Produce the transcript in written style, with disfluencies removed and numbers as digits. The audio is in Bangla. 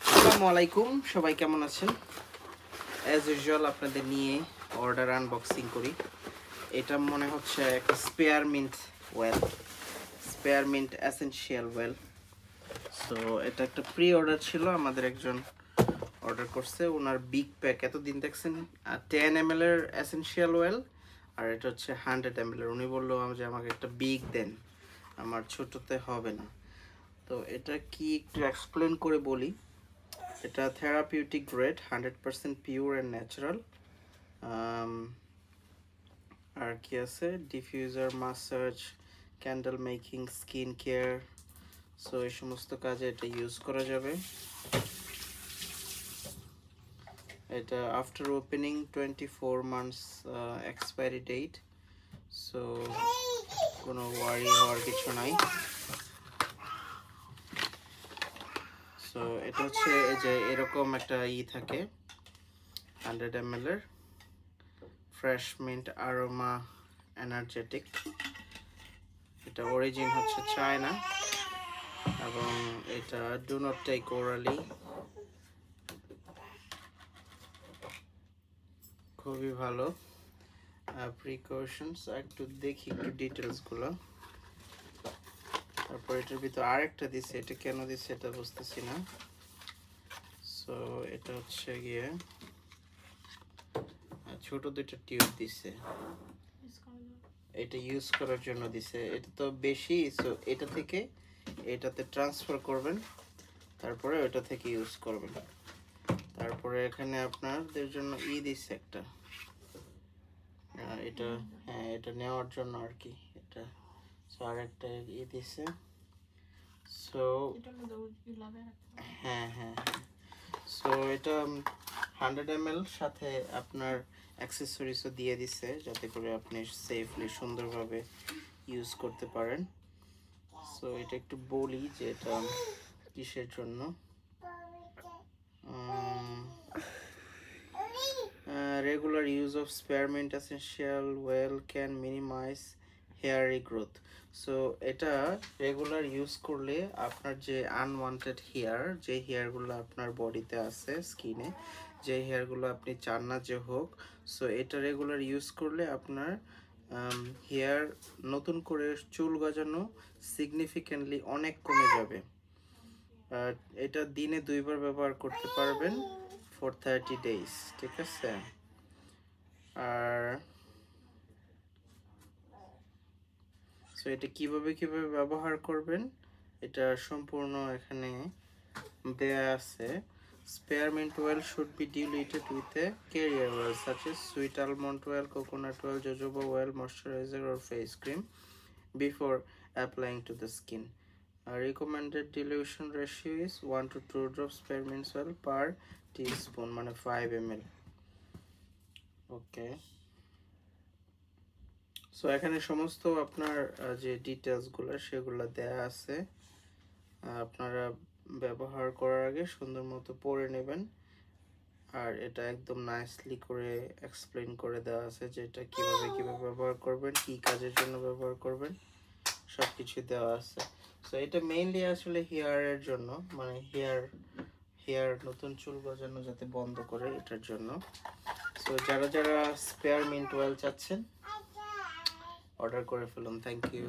আসসালামু আলাইকুম, সবাই কেমন আছেন? অ্যাজ ইউজুয়াল আপনাদের নিয়ে অর্ডার আনবক্সিং করি। এটা মনে হচ্ছে একটা স্পেয়ারমিন্ট এসেনশিয়াল ওয়েল। সো এটা একটা প্রি অর্ডার ছিল, আমাদের একজন অর্ডার করছে। ওনার বিগ প্যাক এতদিন দেখছেন 10 ml এর এসেনশিয়াল ওয়েল, আর এটা হচ্ছে 100 ml এর। উনি বললো যে আমাকে একটা বিগ দেন, আমার ছোটতে হবে না। তো এটা কি একটু এক্সপ্লেন করে বলি। এটা therapeutic grade, 100% pure and natural. আর কি আছে, diffuser, massage, candle making, skin care. So এই সমস্ত কাজে এটা ইউজ করা যাবে। এটা after opening 24 months expiry date. So কোনো ওয়ারি হওয়ার কিছু নাই। সো এটা হচ্ছে এই যে এরকম একটা থাকে 100 ml এর ফ্রেশ মিন্ট অ্যারোমা এনার্জেটিক। এটা অরিজিন হচ্ছে চায়না এবং এটা ডু নট টেক ওরালি। খুবই ভালো প্রিকশনস। একটু দেখি একটু ডিটেলসগুলো। তারপর এটার ভিতর আরেকটা দিছে, এটা কেন দিছে এটা বুঝতেছি না। সো এটা হচ্ছে গিয়ে ছোট দুইটা টিউব দিছে, এটা ইউজ করার জন্য দিছে। এটা তো বেশি, সো এটা থেকে এটাতে ট্রান্সফার করবেন, তারপরে ওটা থেকে ইউজ করবেন। তারপরে এখানে আপনাদের জন্য দিছে একটা, এটা হ্যাঁ এটা নেওয়ার জন্য আর কি। এটা সো আর একটা দিছে। সো হ্যাঁ হ্যাঁ সো এটা 100 ml সাথে আপনার অ্যাক্সেসরিজও দিয়ে দিছে, যাতে করে আপনি সেফলি সুন্দরভাবে ইউজ করতে পারেন। সো এটা একটু বলি যে এটা কিসের জন্য। Regular use of spearmint essential oil can minimize hair regrowth. So এটা রেগুলার ইউজ করলে আপনার যে আনওয়ান্টেড হেয়ার, যে হেয়ারগুলো আপনার বডিতে আছে, স্কিনে যে হেয়ারগুলো আপনি চান না যে হোক, সো এটা রেগুলার ইউজ করলে আপনার হেয়ার নতুন করে চুল গজানো সিগনিফিক্যান্টলি অনেক কমে যাবে। এটা দিনে 2 বার ব্যবহার করতে পারবেন ফর 30 days, ঠিক আছে? আর সো এটা কিভাবে ব্যবহার করবেন এটা সম্পূর্ণ এখানে দেয়া আছে। Spearmint oil should be diluted with a carrier oil such as sweet almond oil, coconut oil, jojoba oil, moisturizer or face cream before applying to the skin. A recommended dilution ratio is 1 to 2 drops spearmint oil per teaspoon, মানে 5 ml. ওকে, সো এখানে সমস্ত আপনার যে ডিটেলসগুলো সেগুলো দেয়া আছে। আপনারা ব্যবহার করার আগে সুন্দর মতো পড়ে নেবেন। আর এটা একদম নাইসলি করে এক্সপ্লেন করে দেওয়া আছে যে এটা কিভাবে ব্যবহার করবেন, কি কাজের জন্য ব্যবহার করবেন, সব কিছু দেওয়া আছে। সো এটা মেইনলি আসলে হেয়ারের জন্য, মানে হেয়ার নতুন চুল গজানো যাতে বন্ধ করে, এটার জন্য। সো যারা স্পেয়ারমিন্ট ওয়েল চাচ্ছেন অর্ডার করে ফেলুন। Thank you.